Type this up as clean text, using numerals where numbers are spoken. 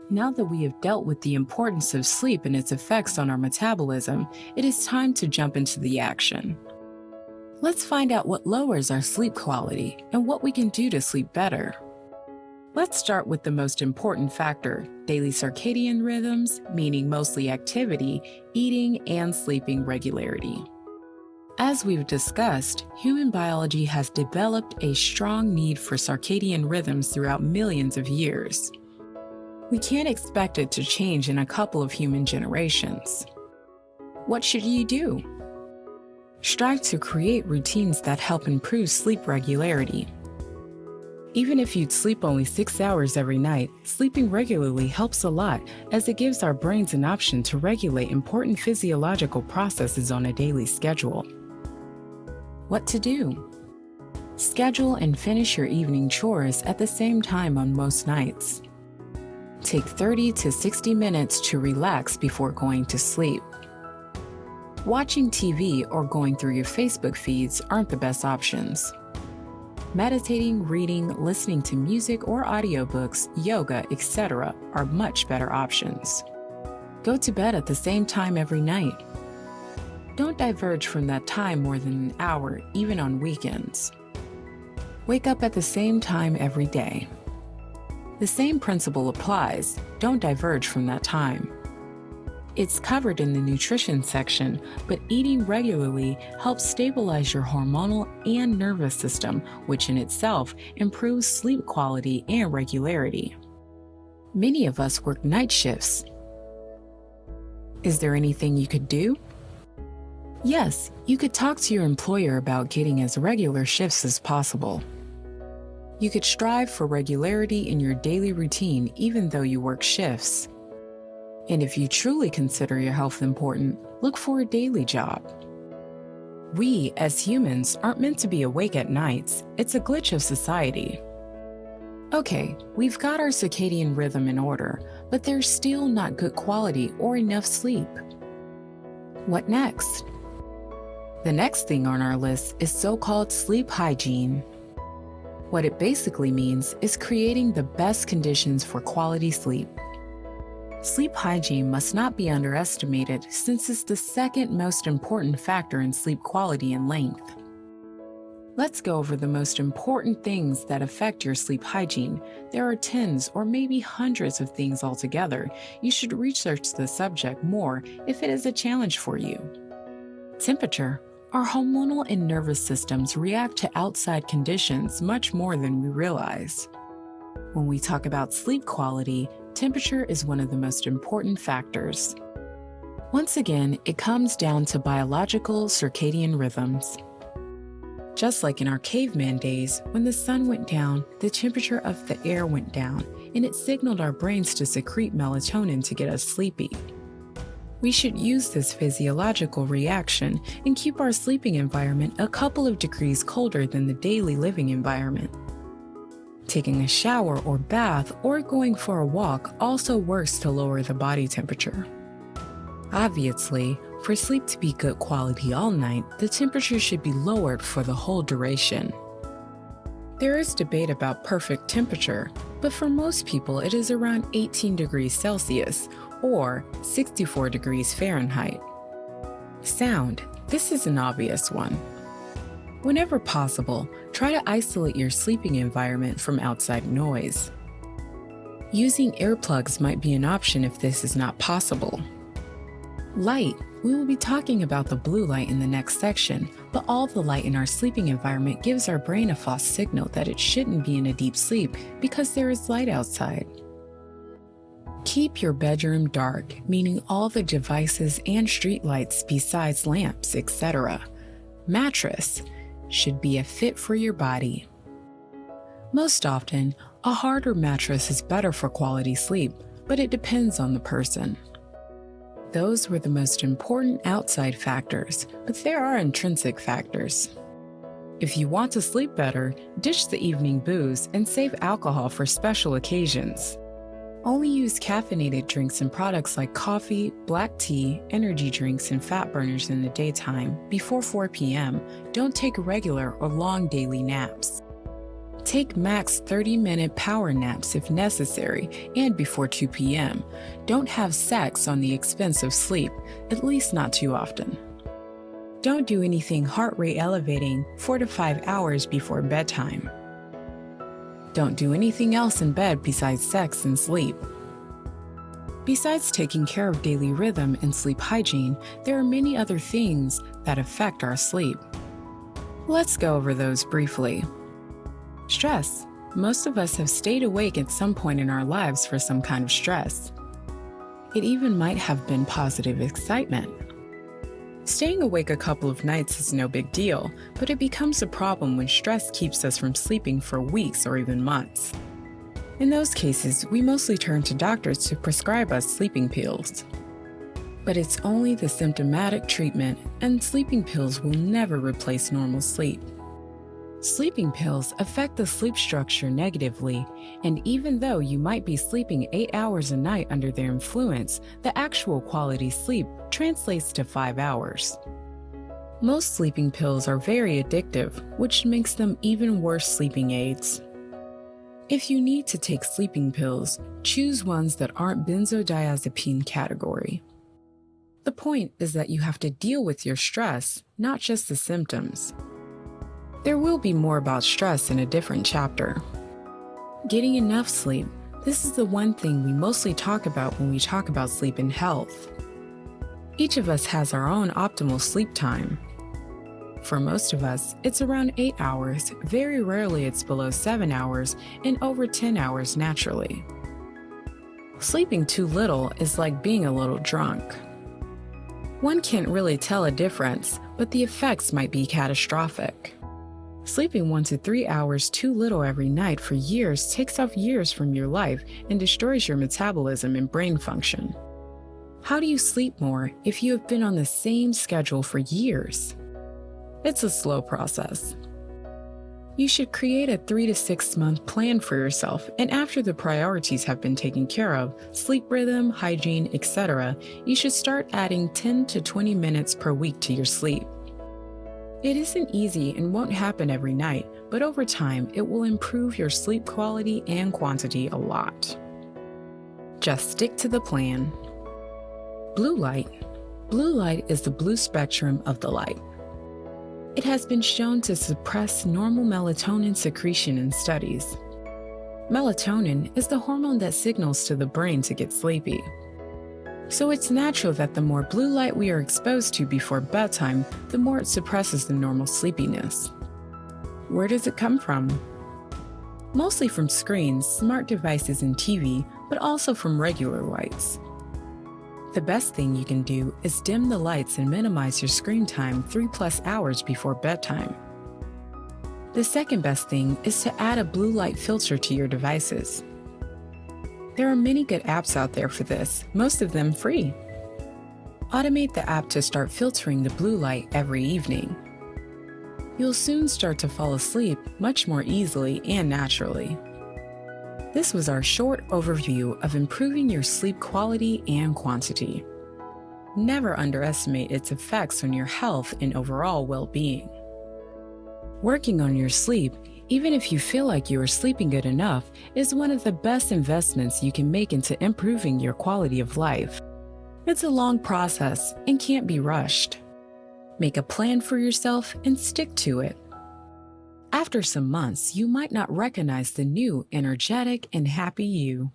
Now that we have dealt with the importance of sleep and its effects on our metabolism, it is time to jump into the action. Let's find out what lowers our sleep quality and what we can do to sleep better. Let's start with the most important factor, daily circadian rhythms, meaning mostly activity, eating, and sleeping regularity. As we've discussed, human biology has developed a strong need for circadian rhythms throughout millions of years. We can't expect it to change in a couple of human generations. What should you do? Strive to create routines that help improve sleep regularity. Even if you'd sleep only 6 hours every night, sleeping regularly helps a lot as it gives our brains an option to regulate important physiological processes on a daily schedule. What to do? Schedule and finish your evening chores at the same time on most nights. Take 30 to 60 minutes to relax before going to sleep. Watching TV or going through your Facebook feeds aren't the best options. Meditating, reading, listening to music or audiobooks, yoga, etc. are much better options. Go to bed at the same time every night. Don't diverge from that time more than an hour, even on weekends. Wake up at the same time every day. The same principle applies. Don't diverge from that time. It's covered in the nutrition section, but eating regularly helps stabilize your hormonal and nervous system, which in itself improves sleep quality and regularity. Many of us work night shifts. Is there anything you could do? Yes, you could talk to your employer about getting as regular shifts as possible. You could strive for regularity in your daily routine even though you work shifts. And if you truly consider your health important, look for a daily job. We, as humans, aren't meant to be awake at nights. It's a glitch of society. Okay, we've got our circadian rhythm in order, but there's still not good quality or enough sleep. What next? The next thing on our list is so-called sleep hygiene. What it basically means is creating the best conditions for quality sleep. Sleep hygiene must not be underestimated since it's the second most important factor in sleep quality and length. Let's go over the most important things that affect your sleep hygiene. There are tens or maybe hundreds of things altogether. You should research the subject more if it is a challenge for you. Temperature. Our hormonal and nervous systems react to outside conditions much more than we realize. When we talk about sleep quality, temperature is one of the most important factors. Once again, it comes down to biological circadian rhythms. Just like in our caveman days, when the sun went down, the temperature of the air went down, and it signaled our brains to secrete melatonin to get us sleepy. We should use this physiological reaction and keep our sleeping environment a couple of degrees colder than the daily living environment. Taking a shower or bath or going for a walk also works to lower the body temperature. Obviously, for sleep to be good quality all night, the temperature should be lowered for the whole duration. There is debate about perfect temperature, but for most people it is around 18 degrees Celsius or 64 degrees Fahrenheit. Sound. This is an obvious one. Whenever possible, try to isolate your sleeping environment from outside noise. Using earplugs might be an option if this is not possible. Light. We will be talking about the blue light in the next section, but all the light in our sleeping environment gives our brain a false signal that it shouldn't be in a deep sleep because there is light outside. Keep your bedroom dark, meaning all the devices and street lights besides lamps, etc. Mattress should be a fit for your body. Most often, a harder mattress is better for quality sleep, but it depends on the person. Those were the most important outside factors, but there are intrinsic factors. If you want to sleep better, ditch the evening booze and save alcohol for special occasions. Only use caffeinated drinks and products like coffee, black tea, energy drinks, and fat burners in the daytime before 4 p.m. Don't take regular or long daily naps. Take max 30-minute power naps if necessary and before 2 p.m. Don't have sex on the expense of sleep, at least not too often. Don't do anything heart rate elevating 4 to 5 hours before bedtime. Don't do anything else in bed besides sex and sleep. Besides taking care of daily rhythm and sleep hygiene, there are many other things that affect our sleep. Let's go over those briefly. Stress. Most of us have stayed awake at some point in our lives for some kind of stress. It even might have been positive excitement. Staying awake a couple of nights is no big deal, but it becomes a problem when stress keeps us from sleeping for weeks or even months. In those cases, we mostly turn to doctors to prescribe us sleeping pills. But it's only the symptomatic treatment, and sleeping pills will never replace normal sleep. Sleeping pills affect the sleep structure negatively, and even though you might be sleeping 8 hours a night under their influence, the actual quality sleep translates to 5 hours. Most sleeping pills are very addictive, which makes them even worse sleeping aids. If you need to take sleeping pills, choose ones that aren't benzodiazepine category. The point is that you have to deal with your stress, not just the symptoms. There will be more about stress in a different chapter. Getting enough sleep. This is the one thing we mostly talk about when we talk about sleep and health. Each of us has our own optimal sleep time. For most of us, it's around 8 hours, very rarely it's below 7 hours, and over 10 hours naturally. Sleeping too little is like being a little drunk. One can't really tell a difference, but the effects might be catastrophic. Sleeping 1 to 3 hours too little every night for years takes off years from your life and destroys your metabolism and brain function. How do you sleep more if you have been on the same schedule for years? It's a slow process. You should create a 3 to 6 month plan for yourself, and after the priorities have been taken care of, sleep rhythm, hygiene, etc., you should start adding 10 to 20 minutes per week to your sleep. It isn't easy and won't happen every night, but over time, it will improve your sleep quality and quantity a lot. Just stick to the plan. Blue light. Blue light is the blue spectrum of the light. It has been shown to suppress normal melatonin secretion in studies. Melatonin is the hormone that signals to the brain to get sleepy. So it's natural that the more blue light we are exposed to before bedtime, the more it suppresses the normal sleepiness. Where does it come from? Mostly from screens, smart devices, and TV, but also from regular lights. The best thing you can do is dim the lights and minimize your screen time 3+ hours before bedtime. The second best thing is to add a blue light filter to your devices. There are many good apps out there for this, most of them free. Automate the app to start filtering the blue light every evening. You'll soon start to fall asleep much more easily and naturally. This was our short overview of improving your sleep quality and quantity. Never underestimate its effects on your health and overall well-being. Working on your sleep, even if you feel like you are sleeping good enough, is one of the best investments you can make into improving your quality of life. It's a long process and can't be rushed. Make a plan for yourself and stick to it. After some months, you might not recognize the new, energetic, and happy you.